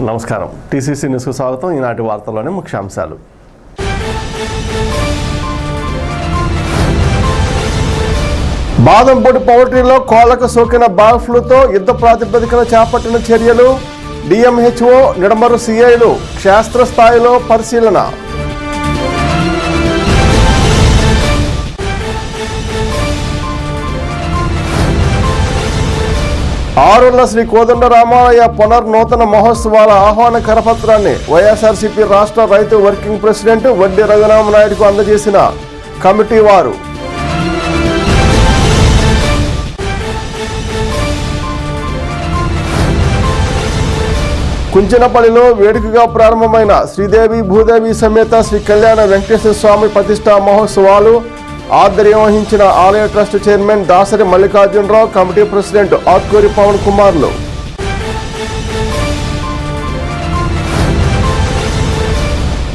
నమస్కారం. టీసీసీ న్యూస్కు స్వాగతం. ఈనాటి వార్తల్లోని ముఖ్యాంశాలు. బాదంపూడి పౌల్ట్రీలో కోళ్లకు సోకిన బర్డ్ ఫ్లూతో యుద్ధ ప్రాతిపదికన చేపట్టిన చర్యలు. డిఎంహెచ్ఓ నిడమరు సిఐలు క్షేత్రస్థాయిలో పరిశీలన. ఆరుళ్ల శ్రీ కోదండరామాలయ పునర్నూతన మహోత్సవాల ఆహ్వాన కరపత్రాన్ని వైఎస్ఆర్సీపీ రాష్ట్ర రైతు వర్కింగ్ ప్రెసిడెంట్ వడ్డీ రఘురామనాయుడుకు అందజేసిన కమిటీ వారు. కుంచనపల్లిలో వేడుకగా ప్రారంభమైన శ్రీదేవి భూదేవి సమేత శ్రీ కళ్యాణ వెంకటేశ్వర స్వామి ప్రతిష్టా మహోత్సవాలు ఆధ్వర్యం వహించిన ఆలయ trust chairman Dasari Mallikarjunarao, committee president Athkuri Pavan కుమార్లు.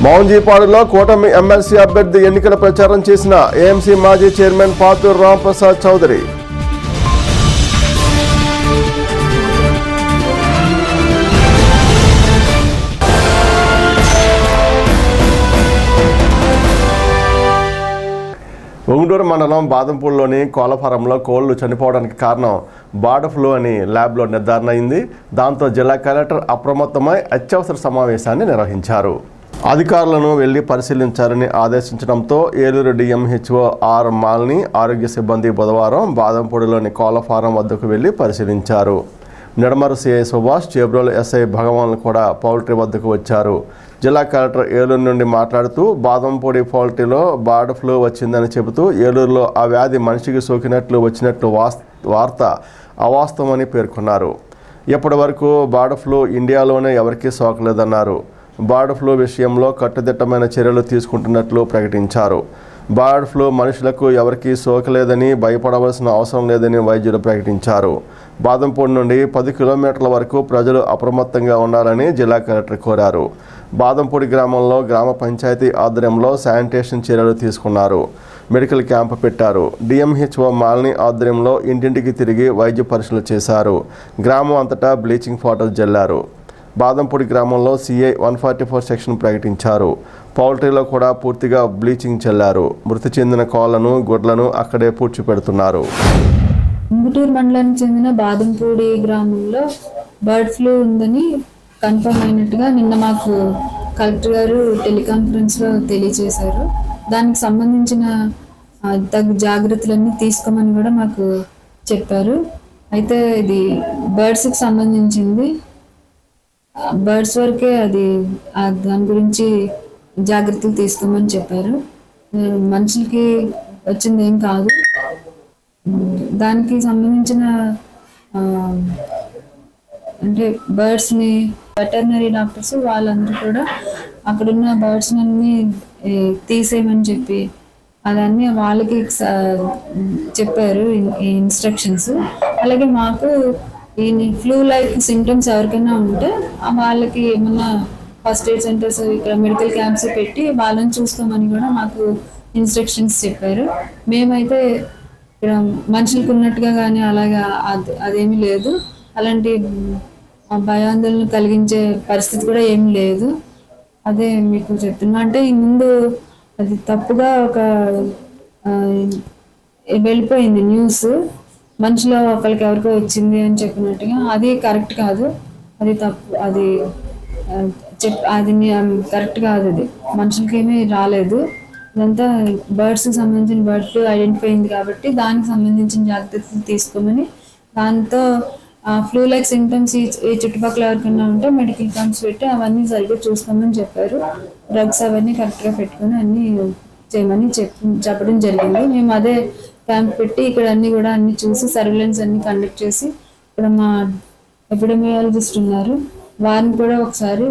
మౌంజీపాడులో కూటమి ఎమ్మెల్సీ అభ్యర్థి ఎన్నికల ప్రచారం చేసిన ఏఎంసీ మాజీ చైర్మన్ పాతూరు రాంప్రసాద్ చౌదరి. ఉంగుటూరు మండలం బాదంపూడిలోని కోళ్ల ఫారంలో కోళ్లు చనిపోవడానికి కారణం బర్డ్ ఫ్లూ అని ల్యాబ్లో నిర్ధారణ అయింది. దాంతో జిల్లా కలెక్టర్ అప్రమత్తమై అత్యవసర సమావేశాన్ని నిర్వహించారు. అధికారులను వెళ్లి పరిశీలించాలని ఆదేశించడంతో ఏలూరు డిఎంహెచ్ఓ ఆర్ మాలిని ఆరోగ్య సిబ్బంది బుధవారం బాదంపూడిలోని కోళ్ల ఫారం వద్దకు వెళ్లి పరిశీలించారు. నిడమరు సిఐ సుభాష్, చేబ్రోలు ఎస్ఐ భగవాన్లు కూడా పౌల్ట్రీ వద్దకు వచ్చారు. జిల్లా కలెక్టర్ ఏలూరు నుండి మాట్లాడుతూ బాదంపూడి పౌల్ట్రీలో బర్డ్ ఫ్లూ వచ్చిందని చెబుతూ ఏలూరులో ఆ వ్యాధి మనిషికి సోకినట్లు వచ్చినట్లు వార్త అవాస్తవమని పేర్కొన్నారు. ఇప్పటి వరకు బర్డ్ ఫ్లూ ఇండియాలోనే ఎవరికీ సోకలేదన్నారు. బర్డ్ ఫ్లూ విషయంలో కట్టుదిట్టమైన చర్యలు తీసుకుంటున్నట్లు ప్రకటించారు. బర్డ్ ఫ్లూ మనుషులకు ఎవరికీ సోకలేదని భయపడవలసిన అవసరం లేదని వైద్యులు ప్రకటించారు. బాదంపూడి నుండి 10 కిలోమీటర్ల వరకు ప్రజలు అప్రమత్తంగా ఉండాలని జిల్లా కలెక్టర్ కోరారు. బాదంపూడి గ్రామంలో గ్రామ పంచాయతీ ఆధ్వర్యంలో శానిటేషన్ చర్యలు తీసుకున్నారు. మెడికల్ క్యాంపు పెట్టారు. డిఎంహెచ్ఓ మాలిని ఆధ్వర్యంలో ఇంటింటికి తిరిగి వైద్య పరీక్షలు చేశారు. గ్రామం అంతటా బ్లీచింగ్ పౌడర్ జల్లారు. బాదంపూడి గ్రామంలో సిఐ 144 సెక్షన్ ప్రకటించారు. పౌల్ట్రీలో కూడా పూర్తిగా బ్లీచింగ్ చల్లారు. మృతి చెందిన కోళ్లను గుడ్లను అక్కడే పూడ్చిపెడుతున్నారు. ఉంగుటూరు మండలానికి చెందిన బాదంపూడి గ్రామంలో బర్డ్ ఫ్లూ ఉందని కన్ఫర్మ్ అయినట్టుగా నిన్న మాకు కలెక్టర్ గారు టెలికాన్ఫరెన్స్లో తెలియజేశారు. దానికి సంబంధించిన తగు జాగ్రత్తలన్నీ తీసుకోమని కూడా మాకు చెప్పారు. అయితే ఇది బర్డ్స్కి సంబంధించింది, బర్డ్స్ వరకే అది దాని గురించి జాగ్రత్తలు తీసుకోమని చెప్పారు. మనుషులకి వచ్చింది ఏం కాదు. దానికి సంబంధించిన అంటే బర్డ్స్ని వెటర్నరీ డాక్టర్స్ వాళ్ళందరూ కూడా అక్కడున్న బర్డ్స్ని అన్నీ తీసేయమని చెప్పి అదన్నీ వాళ్ళకి చెప్పారు ఇన్స్ట్రక్షన్స్. అలాగే మాకు ఈ ఫ్లూ లైక్ సింటమ్స్ ఎవరికైనా ఉంటే వాళ్ళకి ఏమన్నా ఫస్ట్ ఎయిడ్ సెంటర్స్ ఇక్కడ మెడికల్ క్యాంప్స్ పెట్టి వాళ్ళని చూసుకోమని కూడా మాకు ఇన్స్ట్రక్షన్స్ చెప్పారు. మేమైతే ఇక్కడ మనుషులకు ఉన్నట్టుగా కానీ అలాగా అదేమీ లేదు. అలాంటి భయాందోళన కలిగించే పరిస్థితి కూడా ఏమీ లేదు. అదే మీకు చెప్తున్నా. అంటే ఈ ముందు అది తప్పుగా ఒక వెళ్ళిపోయింది న్యూస్, మనుషులో ఒకరికి ఎవరికో వచ్చింది అని చెప్పినట్టుగా. అది కరెక్ట్ కాదు, అది తప్పు, అది అది కరెక్ట్ కాదు. అది మనుషులకి ఏమీ రాలేదు. ఇదంతా బర్డ్స్కి సంబంధించిన బర్డ్ ఫ్లూ ఐడెంటిఫై అయింది కాబట్టి దానికి సంబంధించిన జాగ్రత్తలు తీసుకోమని, దాంతో ఫ్లూ లైక్ సింటమ్స్ ఈ చుట్టుపక్కల ఎవరికైనా ఉంటే మెడికల్ క్యాంప్స్ పెట్టి అవన్నీ సరిగ్గా చూసుకోమని చెప్పారు. డ్రగ్స్ అవన్నీ కరెక్ట్గా పెట్టుకొని అన్నీ చేయమని చెప్పడం జరిగింది. మేము అదే క్యాంప్ పెట్టి ఇక్కడ అన్ని చూసి సర్వేలెన్స్ అన్ని కండక్ట్ చేసి ఇక్కడ మా ఎపిడమియాలజిస్ట్ ఉన్నారు, వారిని కూడా ఒకసారి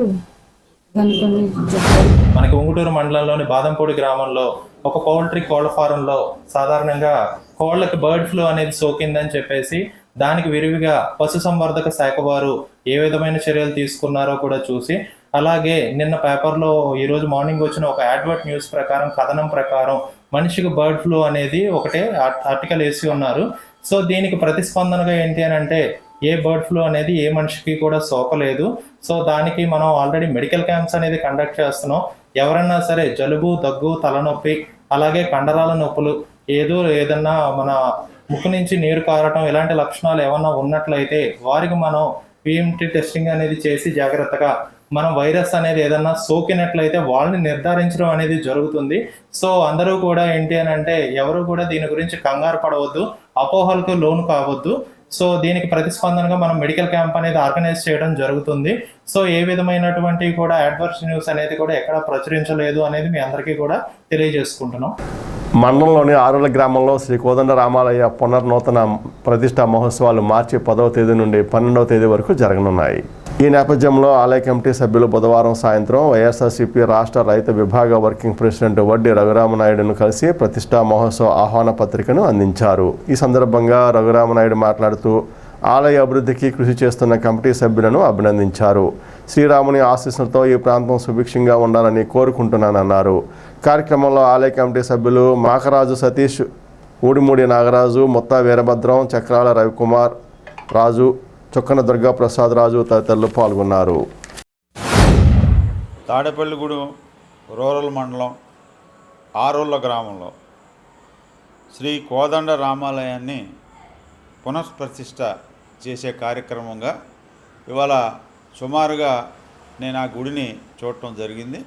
కనుక్కొని చెప్పారు. మనకి ఉంగుటూరు మండలంలోని బాదంపూడి గ్రామంలో ఒక పౌల్ట్రీ కోళ్ల ఫారంలో సాధారణంగా కోళ్లకి బర్డ్ ఫ్లూ అనేది సోకిందని చెప్పేసి దానికి విరివిగా పశుసంవర్ధక శాఖ వారు ఏ విధమైన చర్యలు తీసుకున్నారో కూడా చూసి, అలాగే నిన్న పేపర్లో ఈరోజు మార్నింగ్ వచ్చిన ఒక అడ్వర్ట్ న్యూస్ ప్రకారం, కథనం ప్రకారం మనిషికి బర్డ్ ఫ్లూ అనేది ఒకటే ఆర్టికల్ వేసి ఉన్నారు. సో దీనికి ప్రతిస్పందనగా ఏంటి అని అంటే ఏ బర్డ్ ఫ్లూ అనేది ఏ మనిషికి కూడా సోకలేదు. సో దానికి మనం ఆల్రెడీ మెడికల్ క్యాంప్స్ అనేది కండక్ట్ చేస్తున్నాం. ఎవరన్నా సరే జలుబు, దగ్గు, తలనొప్పి, అలాగే కండరాల నొప్పులు, ఏదన్నా మన ముక్కు నుంచి నీరు కారటం ఇలాంటి లక్షణాలు ఏమన్నా ఉన్నట్లయితే వారికి మనం పిఎంటి టెస్టింగ్ అనేది చేసి జాగ్రత్తగా మనం వైరస్ అనేది ఏదన్నా సోకినట్లయితే వాళ్ళని నిర్ధారించడం అనేది జరుగుతుంది. సో అందరూ కూడా ఏంటి అని అంటే ఎవరు కూడా దీని గురించి కంగారు పడవద్దు, అపోహలకు లోను కావద్దు. సో దీనికి ప్రతిస్పందనగా మనం మెడికల్ క్యాంప్ అనేది ఆర్గనైజ్ చేయడం జరుగుతుంది. సో ఏ విధమైనటువంటి కూడా అడ్వర్స్ న్యూస్ అనేది కూడా ఎక్కడ ప్రచురించలేదు అనేది మీ అందరికీ కూడా తెలియజేసుకుంటున్నాం. మండలంలోని ఆరుల గ్రామంలో శ్రీ కోదండ రామాలయ పునర్నూతన ప్రతిష్టా మహోత్సవాలు మార్చి 10వ తేదీ నుండి 12వ తేదీ వరకు జరగనున్నాయి. ఈ నేపథ్యంలో ఆలయ కమిటీ సభ్యులు బుధవారం సాయంత్రం వైఎస్ఆర్సీపీ రాష్ట్ర రైతు విభాగ వర్కింగ్ ప్రెసిడెంట్ వడ్డీ రఘురామనాయుడును కలిసి ప్రతిష్టా మహోత్సవ ఆహ్వాన పత్రికను అందించారు. ఈ సందర్భంగా రఘురామనాయుడు మాట్లాడుతూ ఆలయ అభివృద్ధికి కృషి చేస్తున్న కమిటీ సభ్యులను అభినందించారు. శ్రీరాముని ఆశీస్సులతో ఈ ప్రాంతం సుభిక్షంగా ఉండాలని కోరుకుంటున్నానన్నారు. కార్యక్రమంలో ఆలయ కమిటీ సభ్యులు మాకరాజు సతీష్, ఊడిమూడి నాగరాజు, మొత్తా వీరభద్రం, చక్రాల రవికుమార్ రాజు, చొక్కన దుర్గాప్రసాద్ రాజు తదితరులు పాల్గొన్నారు. తాడేపల్లిగూడెం రూరల్ మండలం ఆరుల గ్రామంలో శ్రీ కోదండ రామాలయాన్ని పునఃప్రతిష్ఠ చేసే కార్యక్రమంగా ఇవాళ సుమారుగా నేను ఆ గుడిని చూడటం జరిగింది.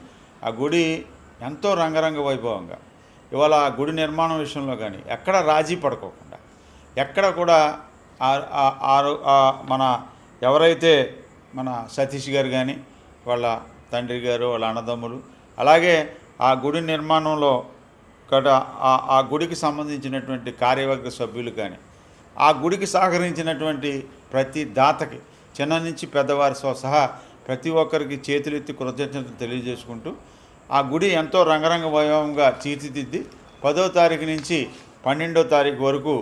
ఆ గుడి ఎంతో రంగరంగ వైభవంగా ఇవాళ ఆ గుడి నిర్మాణం విషయంలో కానీ ఎక్కడ రాజీ పడుకోకుండా ఎక్కడ కూడా మన ఎవరైతే మన సతీష్ గారు కానీ వాళ్ళ తండ్రి గారు, వాళ్ళ అన్నదమ్ములు, అలాగే ఆ గుడి నిర్మాణంలో ఆ గుడికి సంబంధించినటువంటి కార్యవర్గ సభ్యులు కానీ ఆ గుడికి సహకరించినటువంటి ప్రతి దాతకి చిన్న నుంచి పెద్దవారితో సహా ప్రతి ఒక్కరికి చేతులెత్తి కృతజ్ఞతలు తెలియజేసుకుంటూ ఆ గుడి ఎంతో రంగరంగ వైభవంగా తీర్చిదిద్ది 10వ తారీఖు నుంచి 12వ తారీఖు వరకు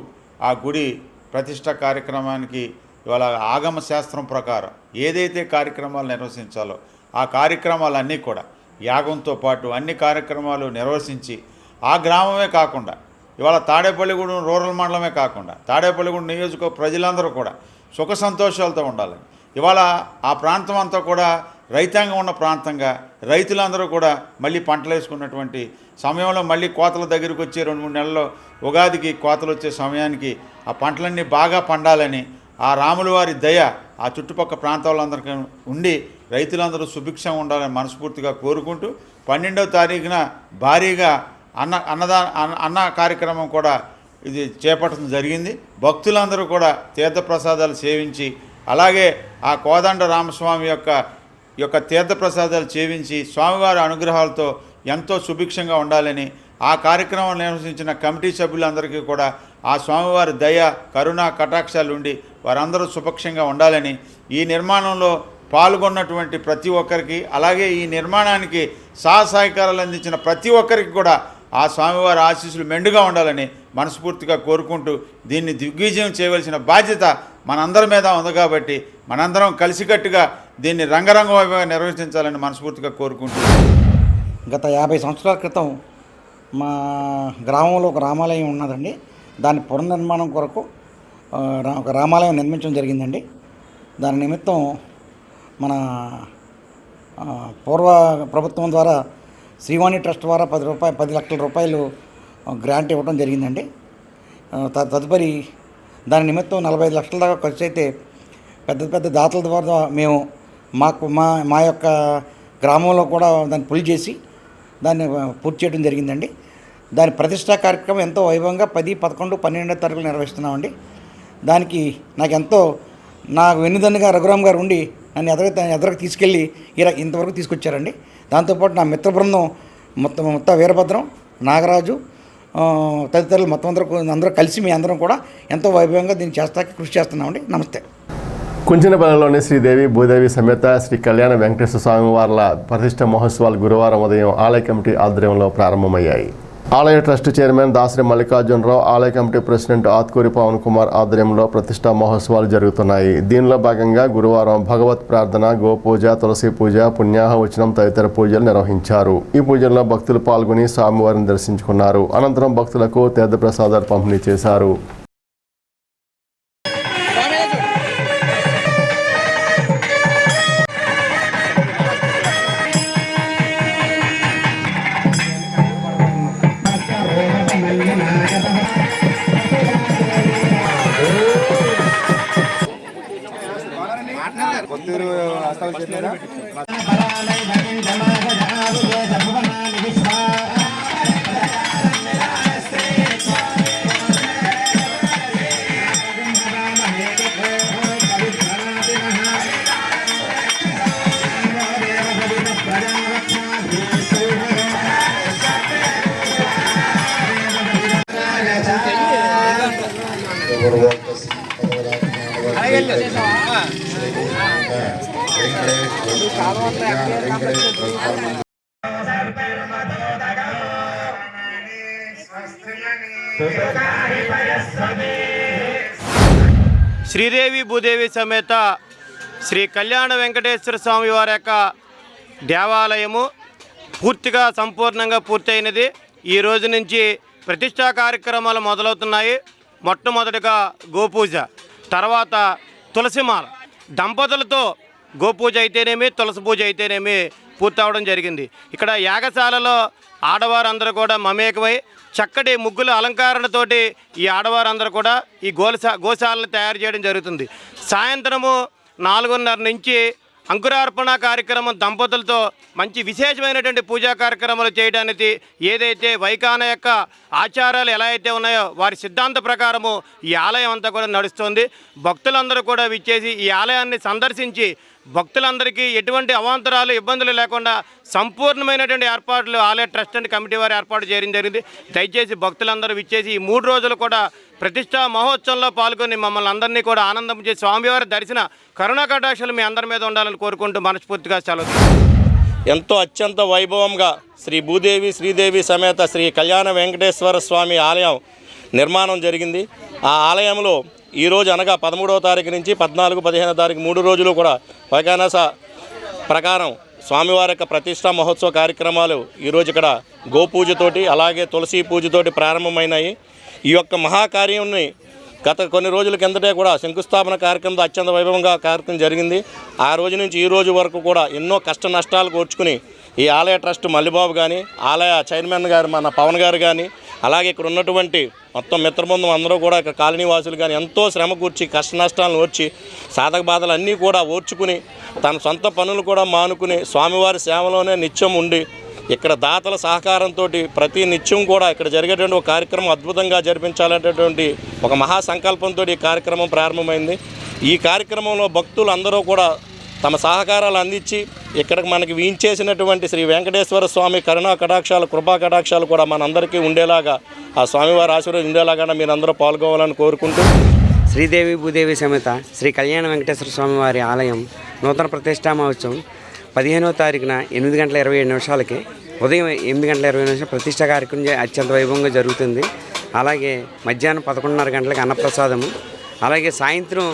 ఆ గుడి ప్రతిష్ట కార్యక్రమానికి ఇవాళ ఆగమ శాస్త్రం ప్రకారం ఏదైతే కార్యక్రమాలు నిర్వహించాలో ఆ కార్యక్రమాలన్నీ కూడా యాగంతో పాటు అన్ని కార్యక్రమాలు నిర్వహించి ఆ గ్రామమే కాకుండా ఇవాళ తాడేపల్లిగూడెం రూరల్ మండలమే కాకుండా తాడేపల్లిగూడెం నియోజకవర్గ ప్రజలందరూ కూడా సుఖ సంతోషాలతో ఉండాలని ఇవాళ ఆ ప్రాంతం అంతా కూడా రైతాంగం ఉన్న ప్రాంతంగా రైతులందరూ కూడా మళ్ళీ పంటలు వేసుకున్నటువంటి సమయంలో మళ్ళీ కోతల దగ్గరికి వచ్చే 2-3 నెలల్లో ఉగాదికి కోతలు వచ్చే సమయానికి ఆ పంటలన్నీ బాగా పండాలని ఆ రాముల వారి దయ ఆ చుట్టుపక్కల ప్రాంతాలందరికీ ఉండి రైతులందరూ సుభిక్షంగా ఉండాలని మనస్ఫూర్తిగా కోరుకుంటూ 12వ తారీఖున భారీగా అన్న కార్యక్రమం కూడా ఇది చేపట్టడం జరిగింది. భక్తులందరూ కూడా తీర్థప్రసాదాలు సేవించి అలాగే ఆ కోదండ రామస్వామి యొక్క తీర్థప్రసాదాలు సేవించి స్వామివారి అనుగ్రహాలతో ఎంతో సుభిక్షంగా ఉండాలని ఆ కార్యక్రమం నిర్వహించిన కమిటీ సభ్యులందరికీ కూడా ఆ స్వామివారి దయ, కరుణ, కటాక్షాలు ఉండి వారందరూ సుభిక్షంగా ఉండాలని ఈ నిర్మాణంలో పాల్గొన్నటువంటి ప్రతి ఒక్కరికి అలాగే ఈ నిర్మాణానికి సహకారాలు అందించిన ప్రతి ఒక్కరికి కూడా ఆ స్వామివారి ఆశీస్సులు మెండుగా ఉండాలని మనస్ఫూర్తిగా కోరుకుంటూ దీన్ని దిగ్విజయం చేయవలసిన బాధ్యత మనందరి మీద ఉంది కాబట్టి మనందరం కలిసికట్టుగా దీన్ని రంగరంగ వైభవంగా నిర్వహించాలని మనస్ఫూర్తిగా కోరుకుంటూ గత 50 సంవత్సరాల క్రితం మా గ్రామంలో ఒక రామాలయం ఉన్నదండి. దాని పునర్నిర్మాణం కొరకు ఒక రామాలయం నిర్మించడం జరిగిందండి. దాని నిమిత్తం మన పూర్వ ప్రభుత్వం ద్వారా శ్రీవాణి ట్రస్ట్ ద్వారా 10 లక్షల రూపాయలు గ్రాంట్ ఇవ్వడం జరిగిందండి. తదుపరి దాని నిమిత్తం 45 లక్షల దాకా ఖర్చు అయితే పెద్ద దాతల ద్వారా మేము మా యొక్క గ్రామంలో కూడా దాన్ని పులి చేసి దాన్ని పూర్తి చేయడం జరిగిందండి. దాని ప్రతిష్టా కార్యక్రమం ఎంతో వైభవంగా 10, 11, 12వ తారీఖులు నిర్వహిస్తున్నామండి. దానికి నాకు వెన్నుదన్నుగా రఘురామ్ గారు ఉండి నన్ను ఎదరకు తీసుకెళ్ళి ఇంతవరకు తీసుకొచ్చారండి. దాంతోపాటు నా మిత్ర బృందం మొత్తం వీరభద్రం, నాగరాజు తదితరులు మొత్తం అందరూ కలిసి మీ అందరం కూడా ఎంతో వైభవంగా దీన్ని చేస్తాకి కృషి చేస్తున్నామండి. నమస్తే. కుంచనపల్లిలోని శ్రీదేవి భూదేవి సమేత శ్రీ కళ్యాణ వెంకటేశ్వర స్వామి వార్ల ప్రతిష్ఠ మహోత్సవాలు గురువారం ఉదయం ఆలయ కమిటీ ఆధ్వర్యంలో ప్రారంభమయ్యాయి. ఆలయ ట్రస్ట్ చైర్మన్ దాసరి మల్లికార్జునరావు, ఆలయ కమిటీ ప్రెసిడెంట్ ఆత్కూరి పవన్ కుమార్ ఆధ్వర్యంలో ప్రతిష్టా మహోత్సవాలు జరుగుతున్నాయి. దీనిలో భాగంగా గురువారం భగవత్ ప్రార్థన, గోపూజ, తులసి పూజ, పుణ్యాహవచనం తదితర పూజలు నిర్వహించారు. ఈ పూజల్లో భక్తులు పాల్గొని స్వామివారిని దర్శించుకున్నారు. అనంతరం భక్తులకు తీర్థప్రసాదాలు పంపిణీ చేశారు. శ్రీదేవి భూదేవి సమేత శ్రీ కళ్యాణ వెంకటేశ్వర స్వామి వారి యొక్క దేవాలయము పూర్తిగా సంపూర్ణంగా పూర్తయినది. ఈ రోజు నుంచి ప్రతిష్టా కార్యక్రమాలు మొదలవుతున్నాయి. మొట్టమొదటిగా గోపూజ, తర్వాత తులసిమాల, దంపతులతో గోపూజ అయితేనేమి తులసి పూజ అయితేనేమి పూర్తవడం జరిగింది. ఇక్కడ యాగశాలలో ఆడవారందరూ కూడా మమేకమై చక్కటి ముగ్గుల అలంకరణతోటి ఈ ఆడవారందరూ కూడా ఈ గోశాలను తయారు చేయడం జరుగుతుంది. సాయంత్రము 4:30 నుంచి అంకురార్పణ కార్యక్రమం దంపతులతో మంచి విశేషమైనటువంటి పూజా కార్యక్రమాలు చేయడానికి ఏదైతే వైకాన యొక్క ఆచారాలు ఎలా అయితే ఉన్నాయో వారి సిద్ధాంత ప్రకారము ఈ ఆలయం అంతా కూడా నడుస్తుంది. భక్తులందరూ కూడా విచ్చేసి ఈ ఆలయాన్ని సందర్శించి భక్తులందరికీ ఎటువంటి అవాంతరాలు ఇబ్బందులు లేకుండా సంపూర్ణమైనటువంటి ఏర్పాట్లు ఆలయ ట్రస్ట్ అండ్ కమిటీ వారు ఏర్పాటు చేయడం జరిగింది. దయచేసి భక్తులందరూ విచ్చేసి ఈ 3 రోజులు కూడా ప్రతిష్టా మహోత్సవంలో పాల్గొని మమ్మల్ని అందరినీ కూడా ఆనందం చేసి స్వామివారి దర్శన కరుణా కటాక్షలు మీ అందరి మీద ఉండాలని కోరుకుంటూ మనస్ఫూర్తిగా సెలవు. ఎంతో అత్యంత వైభవంగా శ్రీ భూదేవి శ్రీదేవి సమేత శ్రీ కళ్యాణ వెంకటేశ్వర స్వామి ఆలయం నిర్మాణం జరిగింది. ఆ ఆలయంలో ఈరోజు అనగా 13వ తారీఖు నుంచి 14, 15వ తారీఖు 3 రోజులు కూడా వైకానస ప్రకారం స్వామివారి యొక్క ప్రతిష్టా మహోత్సవ కార్యక్రమాలు ఈరోజు ఇక్కడ గోపూజతోటి అలాగే తులసి పూజతోటి ప్రారంభమైనాయి. ఈ యొక్క మహాకార్యాన్ని గత కొన్ని రోజుల కిందటే కూడా శంకుస్థాపన కార్యక్రమంతో అత్యంత వైభవంగా కార్యక్రమం జరిగింది. ఆ రోజు నుంచి ఈ రోజు వరకు కూడా ఎన్నో కష్ట నష్టాలు కోర్చుకుని ఈ ఆలయ ట్రస్ట్ మల్లిబాబు కానీ ఆలయ చైర్మన్ గారు మన పవన్ గారు కానీ అలాగే ఇక్కడ ఉన్నటువంటి మొత్తం మిత్రబృందం అందరూ కూడా ఇక్కడ కాలనీ వాసులు కానీ ఎంతో శ్రమ కూర్చి కష్ట నష్టాలను ఓర్చి సాధక బాధలు అన్నీ కూడా ఓర్చుకుని తన సొంత పనులు కూడా మానుకుని స్వామివారి సేవలోనే నిత్యం ఉండి ఇక్కడ దాతల సహకారంతో ప్రతి నిత్యం కూడా ఇక్కడ జరిగేటువంటి ఒక కార్యక్రమం అద్భుతంగా జరిపించాలనేటువంటి ఒక మహా సంకల్పంతో ఈ కార్యక్రమం ప్రారంభమైంది. ఈ కార్యక్రమంలో భక్తులు అందరూ కూడా తమ సహకారాలు అందించి ఇక్కడికి మనకి వీంచేసినటువంటి శ్రీ వెంకటేశ్వర స్వామి కరుణా కటాక్షాలు కృపా కటాక్షాలు కూడా మనందరికీ ఉండేలాగా ఆ స్వామివారి ఆశీర్వాదం ఉండేలాగా మీరందరూ పాల్గొవాలని కోరుకుంటూ శ్రీదేవి భూదేవి సమేత శ్రీ కళ్యాణ వెంకటేశ్వర స్వామి వారి ఆలయం నూతన ప్రతిష్టా మహోత్సవం 15వ తారీఖున 8:27 ఉదయం 8:20 ప్రతిష్టా కార్యక్రమం అత్యంత వైభవంగా జరుగుతుంది. అలాగే మధ్యాహ్నం 11:30 అన్నప్రసాదము, అలాగే సాయంత్రం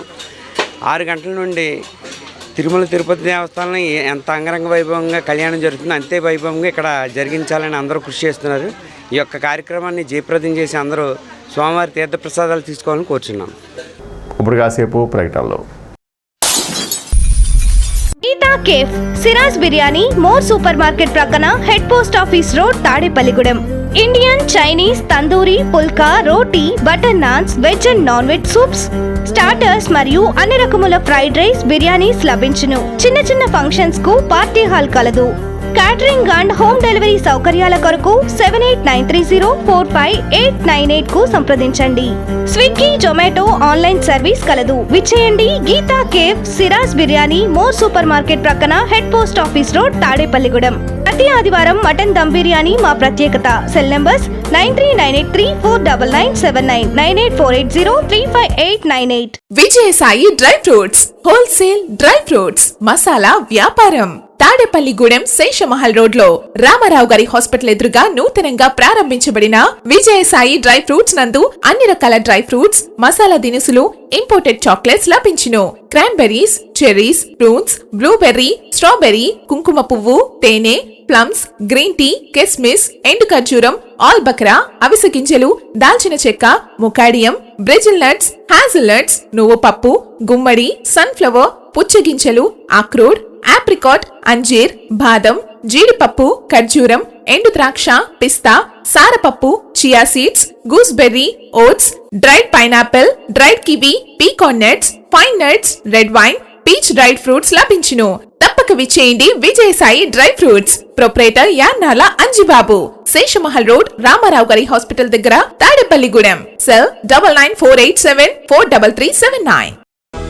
6 గంటల నుండి తిరుమల తిరుపతి దేవస్థానం ఎంత అంగరంగ వైభవంగా కళ్యాణం జరుగుతుందో అంతే వైభవంగా ఇక్కడ జరిగించాలని అందరూ కృషి చేస్తున్నారు. ఈ యొక్క కార్యక్రమాన్ని జయప్రదం చేసి అందరూ స్వామివారి తీర్థప్రసాదాలు తీసుకోవాలని కోరుచున్నాం. ఇప్పుడు కాసేపు ప్రకటనలో Geetha cafe, Siraj biryani, More supermarket ప్రక్కన head post office road, Tadepalligudem. Indian, Chinese, tandoori, pulka, roti, butter naans, veg and non veg soups, starters మరియు అన్ని రకముల ఫ్రైడ్ రైస్, బిర్యానీస్ లభించును. చిన్న చిన్న ఫంక్షన్స్ కు పార్టీ హాల్ కలదు. క్యాటరింగ్ అండ్ హోమ్ డెలివరీ సౌకర్యాల కొరకు 7893045898 కు సంప్రదించండి. స్విగ్గీ, జొమాటో ఆన్లైన్ సర్వీస్ కలదు. విచ్చేయండి Geetha cafe, Siraj biryani, More supermarket ప్రక్కన head post office road, Tadepalligudem. ప్రతి ఆదివారం మటన్ దమ్ బిర్యానీ మా ప్రత్యేకత. Cell numbers 9398349979, 9848035898. Vijayasai dry fruits wholesale dry fruits masala వ్యాపారం తాడేపల్లిగూడెం శేషమహల్ రోడ్ లో రామారావు గారి హాస్పిటల్ ఎదురుగా నూతనంగా ప్రారంభించబడిన విజయసాయి డ్రై ఫ్రూట్స్ నందు అన్ని రకాల డ్రై ఫ్రూట్స్, మసాలా దినుసులు, ఇంపోర్టెడ్ చాక్లెట్స్ లభించును. Cranberries, cherries, fruits, blueberry, strawberry, కుంకుమ పువ్వు, తేనె, ప్లమ్స్, గ్రీన్ టీ, కిస్మిస్, ఎండు ఖర్జూరం, ఆల్ బక్రా, అవిసె గింజలు, దాల్చిన చెక్క, ముకాడియం, బ్రెజిల్ నట్స్, హ్యాజిల్ నట్స్, నువ్వు పప్పు, గుమ్మడి, సన్ఫ్లవర్, పుచ్చగింజలు, అక్రోడ్, ఆప్రికాట్, అంజీర్, బాదం, జీడిపప్పు, ఖర్జూరం, ఎండు ద్రాక్ష, పిస్తా, సారపప్పు, chia seeds, gooseberry, oats, dried pineapple, dried kiwi, pecan nuts, pine nuts, red wine, peach dried fruits లభించును. తప్పక విచ్చేయండి Vijayasai dry fruits. Proprietor Yannala Anjibabu, Seshamahal road, Ramarao గారి హాస్పిటల్ దగ్గర, Tadepalligudem. Cell 9948743379.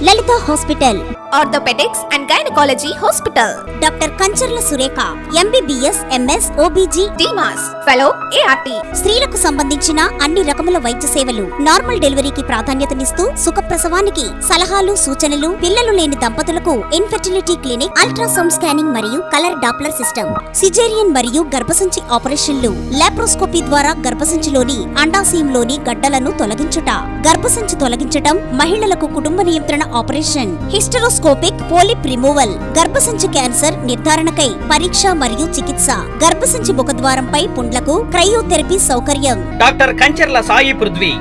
Lalitha hospital, orthopaedics and gynaecology hospital. Doctor Kancharla Surekha, MBBS, MS, OBG, DMAS, fellow, ART. స్త్రీలకు సంబంధించిన అన్ని రకముల వైద్య సేవలు, నార్మల్ డెలివరీకి ప్రాధాన్యతనిస్తూ సుఖప్రసవానికి సలహాలు, సూచనలు, పిల్లలు లేని దంపతులకు ఇన్ఫెర్టిలిటీ క్లినిక్, అల్ట్రాసౌండ్ స్కానింగ్ మరియు కలర్ డాప్లర్ సిస్టమ్, సిజేరియన్ మరియు గర్భసంచి ఆపరేషన్లు, లాప్రోస్కోపీ ద్వారా గర్భసంచిలోని అండాశయంలోని గడ్డలను తొలగించుట, గర్భసంచి తొలగించటం, మహిళలకు కుటుంబ నియంత్రణ ఆపరేషన్, హిస్టరోస్కోపిక్ పోలిప్ రిమూవల్, గర్భసంచి క్యాన్సర్ నిర్ధారణకై పరీక్ష మరియు చికిత్స, గర్భసంచి ముఖద్వారంపై పుండ్లకు క్రయోథెరపీ సౌకర్యం. Doctor Kancharla Sai Prithvi,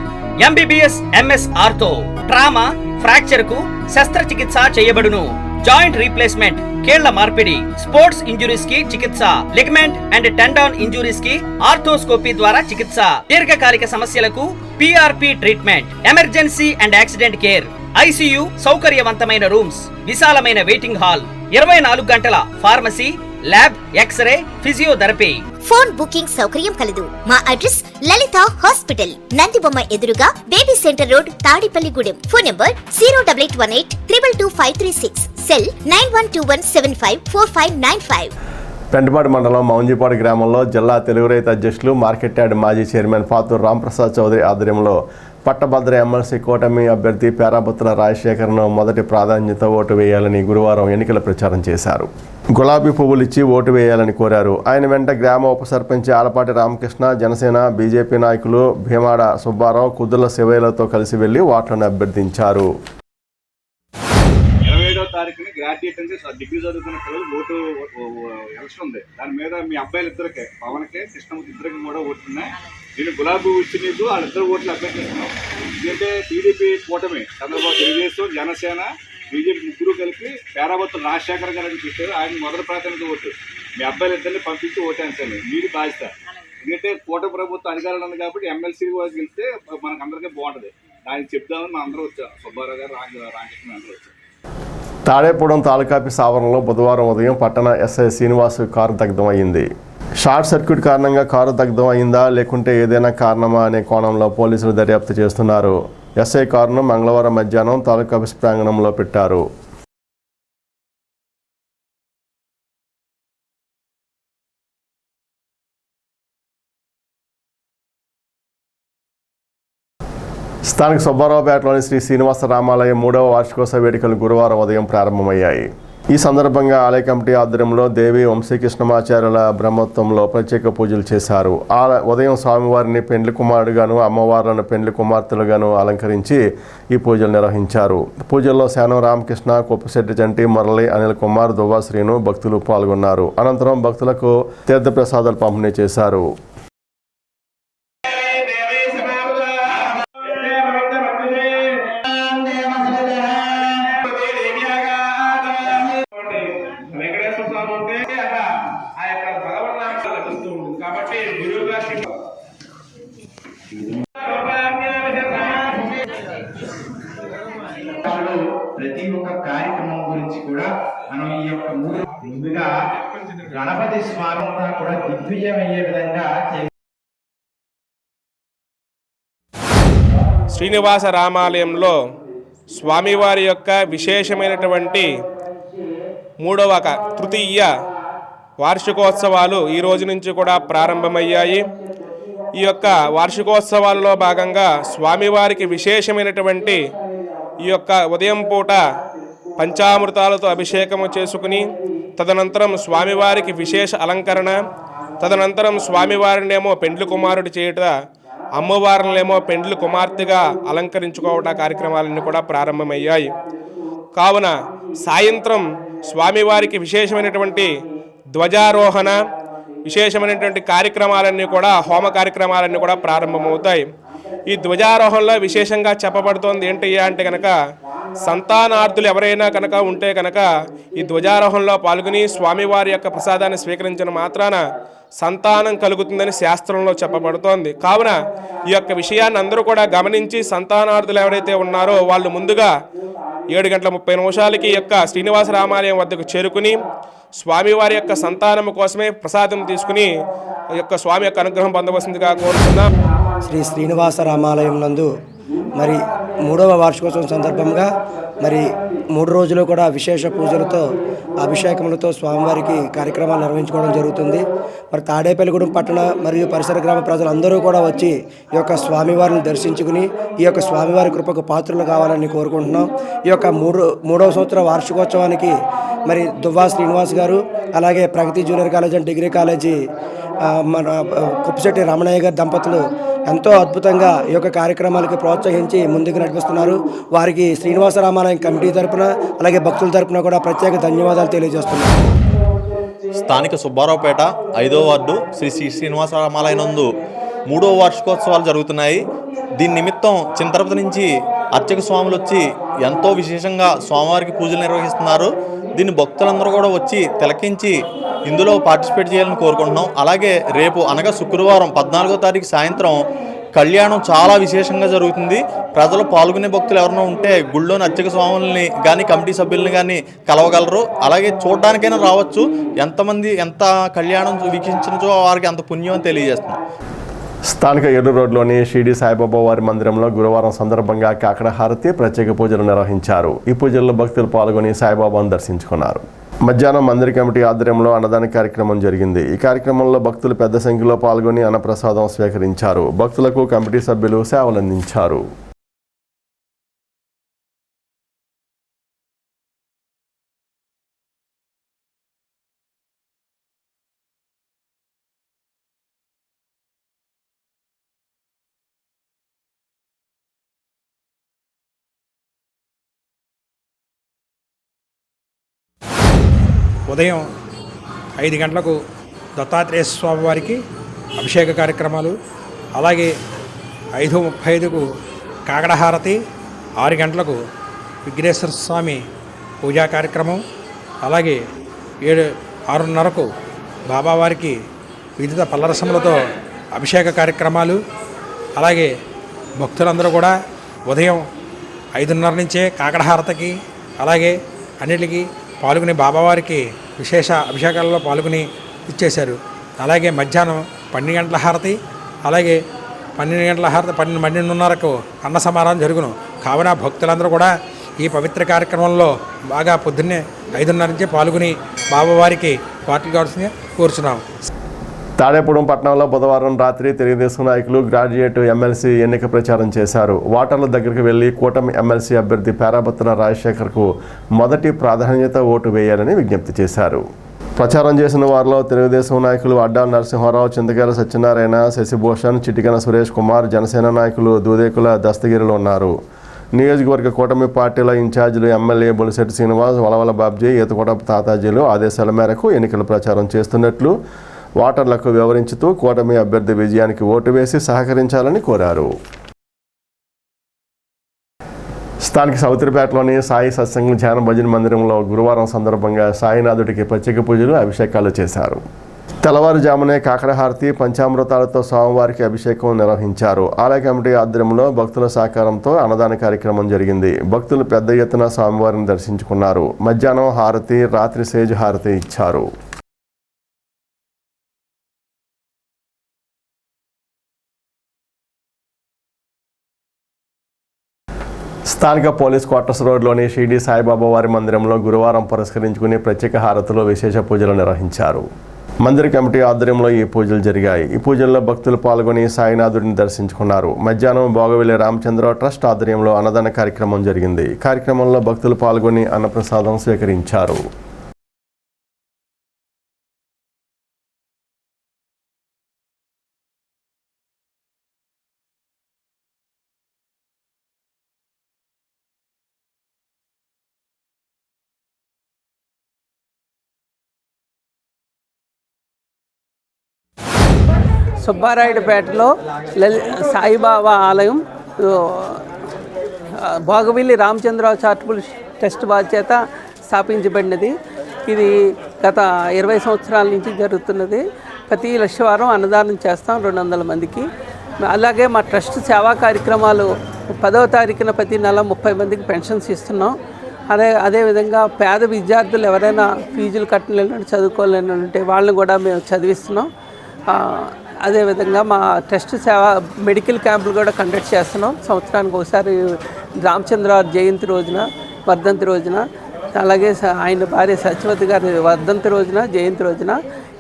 MBBS, MS ortho, trauma, fracture కు శస్త్రచికిత్స చేయబడును. జాయింట్ రీప్లేస్మెంట్, కీళ్ల మార్పిడి, స్పోర్ట్స్ ఇంజురీస్ కి చికిత్స, లిగమెంట్ అండ్ టెండాన్ ఇంజురీస్ కి ఆర్థోస్కోపీ ద్వారా చికిత్స, దీర్ఘకాలిక సమస్యలకు PRP treatment, emergency and accident care, ICU సౌకర్యవంతమైన రూమ్స్, విశాలమైన వెయిటింగ్ హాల్, 24 గంటల pharmacy, lab, x-ray, physiotherapy. Phone booking సౌకర్యం కలదు. మా అడ్రస్ లలిత హాస్పిటల్, నందిబొమ్మ ఎదురుగా, baby centre road, Tadepalligudem. Phone number 08818222536. Cell 9121754595. Pentapadu మండలం మౌంజిపాడు గ్రామంలో జిల్లా తెలుగు రైతు అధ్యక్షులు మార్కెట్ యార్డ్ మాజీ చైర్మన్ పాతూరు రాంప్రసాద్ చౌదరి ఆధ్వర్యంలో పట్టభద్ర ఎమ్మెల్సీ కూటమి అభ్యర్థి పేరాబత్తుల రాజశేఖర్ను మొదటి ప్రాధాన్యత ఓటు వేయాలని గురువారం ఎన్నికల ప్రచారం చేశారు. గులాబీ పువ్వులు ఇచ్చి ఓటు వేయాలని కోరారు. ఆయన వెంట గ్రామ ఉప సర్పంచ్ ఆలపాటి రామకృష్ణ, జనసేన, బీజేపీ నాయకులు భీమాడ సుబ్బారావు, కుద్దుల శివయ్యలతో కలిసి వెళ్లి ఓట్లను అభ్యర్థించారు. 27వ తారీఖున గ్రాడ్యుయేట్ అంటే డిగ్రీ చదువుకున్న పిల్లలు ఓటు ఎలక్షన్ ఉంది. దాని మీద మీ అబ్బాయిలు ఇద్దరికే, పవన్కే, కృష్ణమూర్తి ఇద్దరికి కూడా ఓటున్నాయి. నేను గులాబీ ఇచ్చి నీకు వాళ్ళిద్దరు ఓట్లు అభ్యర్థిస్తున్నాం. ఎందుకంటే టీడీపీ కూటమి, చంద్రబాబు, తెలుగుదేశం, జనసేన, బీజేపీ ముగ్గురు కలిపి పేరాబత్తుల రాజశేఖర్ గారిని చూస్తారు. ఆయన మొదటి ప్రాధాన్యత ఓటు. మీ అబ్బాయిలు ఇద్దరిని పంపించి ఓటేస్తాను. మీరు బాధ్యత. ఎందుకంటే కూటమి ప్రభుత్వం అధికారులు ఉంది కాబట్టి ఎమ్మెల్సీ గెలిస్తే మనకు అందరికీ బాగుంటుంది. దానికి చెప్దామని మనం అందరూ వచ్చాం. సుబ్బారావు గారు, రామకృష్ణ అందరూ వచ్చారు. తాడేపూడెం తాలూకాపీస్ ఆవరణలో బుధవారం ఉదయం పట్టణ ఎస్ఐ శ్రీనివాస్ కారు దగ్ధం అయింది. షార్ట్ సర్క్యూట్ కారణంగా కారు దగ్ధం అయిందా లేకుంటే ఏదైనా కారణమా అనే కోణంలో పోలీసులు దర్యాప్తు చేస్తున్నారు. ఎస్ఐ కారును మంగళవారం మధ్యాహ్నం తాలూకాపీస్ ప్రాంగణంలో పెట్టారు. స్థానిక సుబ్బారావుపేటలోని శ్రీ శ్రీనివాస రామాలయం 3వ వార్షికోత్సవ వేడుకలు గురువారం ఉదయం ప్రారంభమయ్యాయి. ఈ సందర్భంగా ఆలయ కమిటీ ఆధ్వర్యంలో దేవి వంశీకృష్ణమాచార్యుల బ్రహ్మోత్సవంలో ప్రత్యేక పూజలు చేశారు. ఉదయం స్వామివారిని పెండ్లి కుమారుడుగాను, అమ్మవార్లను పెండ్లి కుమార్తెలుగాను అలంకరించి ఈ పూజలు నిర్వహించారు. పూజల్లో శానం రామకృష్ణ, కొప్పశెట్టి చంటి, మురళి, అనిల్ కుమార్, దువ్వా శ్రీను భక్తులు పాల్గొన్నారు. అనంతరం భక్తులకు తీర్థప్రసాదాలు పంపిణీ చేశారు. ప్రతి ఒక్క కార్యక్రమం గురించి కూడా మనం ఈ యొక్క ముందుగా గణపతి స్వామి కూడా దిగ్విజయం అయ్యే విధంగా శ్రీనివాస రామాలయంలో స్వామివారి యొక్క విశేషమైనటువంటి 3వ తృతీయ వార్షికోత్సవాలు ఈ రోజు నుంచి కూడా ప్రారంభమయ్యాయి. ఈ యొక్క వార్షికోత్సవాల్లో భాగంగా స్వామివారికి విశేషమైనటువంటి ఈ యొక్క ఉదయం పూట పంచామృతాలతో అభిషేకము చేసుకుని తదనంతరం స్వామివారికి విశేష అలంకరణ, తదనంతరం స్వామివారినేమో పెండ్లి కుమారుడు చేయుట, అమ్మవారినేమో పెండ్లి కుమార్తెగా అలంకరించుకోవట కార్యక్రమాలన్నీ కూడా ప్రారంభమయ్యాయి. కావున సాయంత్రం స్వామివారికి విశేషమైనటువంటి ధ్వజారోహణ, విశేషమైనటువంటి కార్యక్రమాలన్నీ కూడా, హోమ కార్యక్రమాలన్నీ కూడా ప్రారంభమవుతాయి. ఈ ధ్వజారోహణలో విశేషంగా చెప్పబడుతోంది ఏంటి అంటే కనుక సంతానార్థులు ఎవరైనా కనుక ఉంటే కనుక ఈ ధ్వజారోహణలో పాల్గొని స్వామివారి యొక్క ప్రసాదాన్ని స్వీకరించిన మాత్రాన సంతానం కలుగుతుందని శాస్త్రంలో చెప్పబడుతోంది. కావున ఈ యొక్క విషయాన్ని అందరూ కూడా గమనించి సంతానార్థులు ఎవరైతే ఉన్నారో వాళ్ళు ముందుగా 7:30 యొక్క శ్రీనివాస రామాలయం వద్దకు చేరుకుని స్వామివారి యొక్క సంతానం కోసమే ప్రసాదం తీసుకుని యొక్క స్వామి యొక్క అనుగ్రహం పొందవలసిందిగా కోరుతున్నాం. శ్రీ శ్రీనివాస రామాలయం నందు మరి 3వ వార్షికోత్సవం సందర్భంగా మరి 3 రోజులు కూడా విశేష పూజలతో అభిషేకములతో స్వామివారికి కార్యక్రమాలు నిర్వహించుకోవడం జరుగుతుంది. మరి తాడేపల్లిగూడెం పట్టణ మరియు పరిసర గ్రామ ప్రజలందరూ కూడా వచ్చి ఈ యొక్క స్వామివారిని దర్శించుకుని ఈ యొక్క స్వామివారి కృపకు పాత్రలు కావాలని కోరుకుంటున్నాం. ఈ యొక్క 3వ సంవత్సర వార్షికోత్సవానికి మరి దువ్వా శ్రీనివాస్ గారు, అలాగే Pragati junior college and degree college మన కుప్పిశెట్టి రమణయ్య గారి దంపతులు ఎంతో అద్భుతంగా ఈ యొక్క కార్యక్రమాలకి ప్రోత్సహించి ముందుకు నడిపిస్తున్నారు. వారికి శ్రీనివాస రామాలయం కమిటీ తరపున అలాగే భక్తుల తరపున కూడా ప్రత్యేక ధన్యవాదాలు తెలియజేస్తున్నారు. స్థానిక సుబ్బారావుపేట 5వ వార్డు శ్రీ శ్రీనివాస రామాలయం నందు 3వ వార్షికోత్సవాలు జరుగుతున్నాయి. దీని నిమిత్తం చింతరపతి నుంచి అర్చక స్వాములు వచ్చి ఎంతో విశేషంగా స్వామివారికి పూజలు నిర్వహిస్తున్నారు. దీన్ని భక్తులందరూ కూడా వచ్చి తిలకించి ఇందులో పార్టిసిపేట్ చేయాలని కోరుకుంటున్నాం. అలాగే రేపు అనగా శుక్రవారం 14వ తారీఖు సాయంత్రం కళ్యాణం చాలా విశేషంగా జరుగుతుంది. ప్రజలు పాల్గొనే భక్తులు ఎవరైనా ఉంటే గుళ్ళోని అర్చక స్వాములని కానీ కమిటీ సభ్యులని కానీ కలవగలరు. అలాగే చూడడానికైనా రావచ్చు. ఎంత కళ్యాణం వీక్షించినచో వారికి అంత పుణ్యం అని తెలియజేస్తున్నాం. స్థానిక ఏలూరు రోడ్లోని షిరిడి సాయిబాబా వారి మందిరంలో గురువారం సందర్భంగా కాకడ హారతి ప్రత్యేక పూజలు నిర్వహించారు. ఈ పూజల్లో భక్తులు పాల్గొని సాయిబాబాను దర్శించుకున్నారు. మధ్యాహ్నం మందిర కమిటీ ఆధ్వర్యంలో అన్నదాన కార్యక్రమం జరిగింది. ఈ కార్యక్రమంలో భక్తులు పెద్ద సంఖ్యలో పాల్గొని అన్నప్రసాదం స్వీకరించారు. భక్తులకు కమిటీ సభ్యులు సేవలందించారు. ఉదయం 5 గంటలకు దత్తాత్రేయ స్వామి వారికి అభిషేక కార్యక్రమాలు, అలాగే 5:35కు కాకడహారతి, 6 గంటలకు విఘ్నేశ్వర స్వామి పూజా కార్యక్రమం, అలాగే 6:30కు బాబావారికి వివిధ పల్లరసములతో అభిషేక కార్యక్రమాలు. అలాగే భక్తులందరూ కూడా ఉదయం 5:30 నుంచే కాకడహారతికి అలాగే అన్నిటికీ పాల్గొని బాబావారికి విశేష అభిషేకాలలో పాల్గొని ఇచ్చేశారు. అలాగే మధ్యాహ్నం 12 గంటల హారతి, అలాగే 12 గంటల హారతి 12:30కు అన్న సమారాధన జరుగును. కావున భక్తులందరూ కూడా ఈ పవిత్ర కార్యక్రమంలో బాగా పొద్దున్నే 5:30 నుంచే పాల్గొని బాబావారికి పాటలు కావాల్సిందిగా కోరుచున్నాం. తాడేపూడెం పట్టణంలో బుధవారం రాత్రి తెలుగుదేశం నాయకులు గ్రాడ్యుయేట్ ఎమ్మెల్సీ ఎన్నిక ప్రచారం చేశారు. ఓటర్ల దగ్గరికి వెళ్లి కూటమి ఎమ్మెల్సీ అభ్యర్థి పేరాబత్తుల రాజశేఖర్కు మొదటి ప్రాధాన్యత ఓటు వేయాలని విజ్ఞప్తి చేశారు. ప్రచారం చేసిన వారిలో తెలుగుదేశం నాయకులు అడ్డా నరసింహారావు, చింతకాయల సత్యనారాయణ, శశిభూషణ్, చిటికన సురేష్ కుమార్, జనసేన నాయకులు దూదేకుల దస్తగిరిలు ఉన్నారు. నియోజకవర్గ కూటమి పార్టీల ఇన్ఛార్జీలు ఎమ్మెల్యే బొలిశెట్టి శ్రీనివాస్, వలవల బాబ్జీ, ఈతకోట తాతాజీలు ఆదేశాల మేరకు ఎన్నికల ప్రచారం చేస్తున్నట్లు ఓటర్లకు వివరించుతూ కూటమి అభ్యర్థి విజయానికి ఓటు వేసి సహకరించాలని కోరారు. స్థానిక సౌతిరిపేటలోని సాయి సత్సంగం ధ్యాన భజన మందిరంలో గురువారం సందర్భంగా సాయినాథుడికి ప్రత్యేక పూజలు, అభిషేకాలు చేశారు. తెల్లవారుజామునే కాకడహారతి, పంచామృతాలతో స్వామివారికి అభిషేకం నిర్వహించారు. ఆలయ కమిటీ ఆధ్వర్యంలో భక్తుల సహకారంతో అన్నదాన కార్యక్రమం జరిగింది. భక్తులు పెద్ద ఎత్తున స్వామివారిని దర్శించుకున్నారు. మధ్యాహ్నం హారతి, రాత్రి సేజ్ హారతి ఇచ్చారు. స్థానిక పోలీస్ క్వార్టర్స్ రోడ్లోని షిరిడి సాయిబాబా వారి మందిరంలో గురువారం పురస్కరించుకుని ప్రత్యేక హారతులు, విశేష పూజలు నిర్వహించారు. మందిర కమిటీ ఆధ్వర్యంలో ఈ పూజలు జరిగాయి. ఈ పూజల్లో భక్తులు పాల్గొని సాయినాథుడిని దర్శించుకున్నారు. మధ్యాహ్నం భోగవెల్లి రామచంద్ర ట్రస్ట్ ఆధ్వర్యంలో అన్నదాన కార్యక్రమం జరిగింది. కార్యక్రమంలో భక్తులు పాల్గొని అన్నప్రసాదం స్వీకరించారు. సుబ్బారాయుడుపేటలో సాయిబాబా ఆలయం భోగవెల్లి రామచంద్రరావు చారిటబుల్ ట్రస్ట్ వారి చేత స్థాపించబడినది. ఇది గత 20 సంవత్సరాల నుంచి జరుగుతున్నది. ప్రతి లక్షవారం అన్నదానం చేస్తాం 200 మందికి. అలాగే మా ట్రస్ట్ సేవా కార్యక్రమాలు 10వ తారీఖున ప్రతి నెల 30 మందికి పెన్షన్స్ ఇస్తున్నాం. అదేవిధంగా పేద విద్యార్థులు ఎవరైనా ఫీజులు కట్టలేని చదువుకోలేని ఉంటే వాళ్ళని కూడా మేము చదివిస్తున్నాం. అదేవిధంగా మా టెస్ట్ సేవ మెడికల్ క్యాంపులు కూడా కండక్ట్ చేస్తున్నాం. సంవత్సరానికి ఒకసారి రామచంద్ర జయంతి రోజున, వర్ధంతి రోజున, అలాగే ఆయన భార్య సత్యవతి గారి వర్ధంతి రోజున, జయంతి రోజున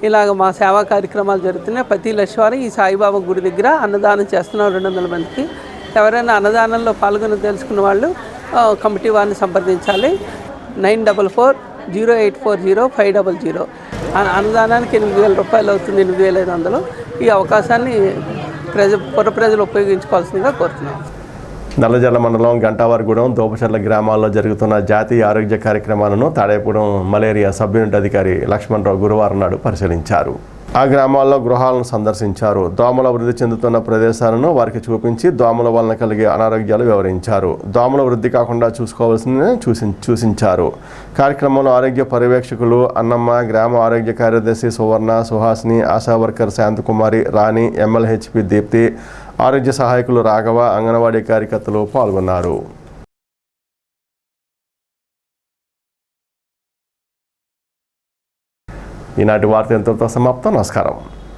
ఇలాగ మా సేవా కార్యక్రమాలు జరుగుతున్నాయి. ప్రతి లక్షవారం ఈ సాయిబాబా గుడి దగ్గర అన్నదానం చేస్తున్నాం 200 మందికి. ఎవరైనా అన్నదానంలో పాల్గొని తెలుసుకున్న వాళ్ళు కమిటీ వారిని సంప్రదించాలి. 9440840500. అన్నదానానికి 8,000 రూపాయలు అవుతుంది, 8,500. ఈ అవకాశాన్ని పుర ప్రజలు ఉపయోగించుకోవాల్సిందిగా కోరుతున్నాం. నల్లజర్ల మండలం గంటావారిగూడెం, దోపచర్ల గ్రామాల్లో జరుగుతున్న జాతీయ ఆరోగ్య కార్యక్రమాలను తాడేపురం మలేరియా సబ్ యూనిట్ అధికారి లక్ష్మణరావు గురువారం నాడు పరిశీలించారు. ఆ గ్రామాల్లో గృహాలను సందర్శించారు. దోమల వృద్ధి చెందుతున్న ప్రదేశాలను వారికి చూపించి దోమల వలన కలిగే అనారోగ్యాలు వివరించారు. దోమల వృద్ధి కాకుండా చూసుకోవాల్సిందని సూచించారు. కార్యక్రమంలో ఆరోగ్య పర్యవేక్షకులు అన్నమ్మ, గ్రామ ఆరోగ్య కార్యదర్శి సువర్ణ, సుహాసిని, ఆశా వర్కర్ శాంతకుమారి, రాణి, MLHP దీప్తి, ఆరోగ్య సహాయకులు రాఘవ, అంగన్వాడీ కార్యకర్తలు పాల్గొన్నారు. ఈనాటి వార్త ఎంతతో సమాప్తం. నమస్కారం.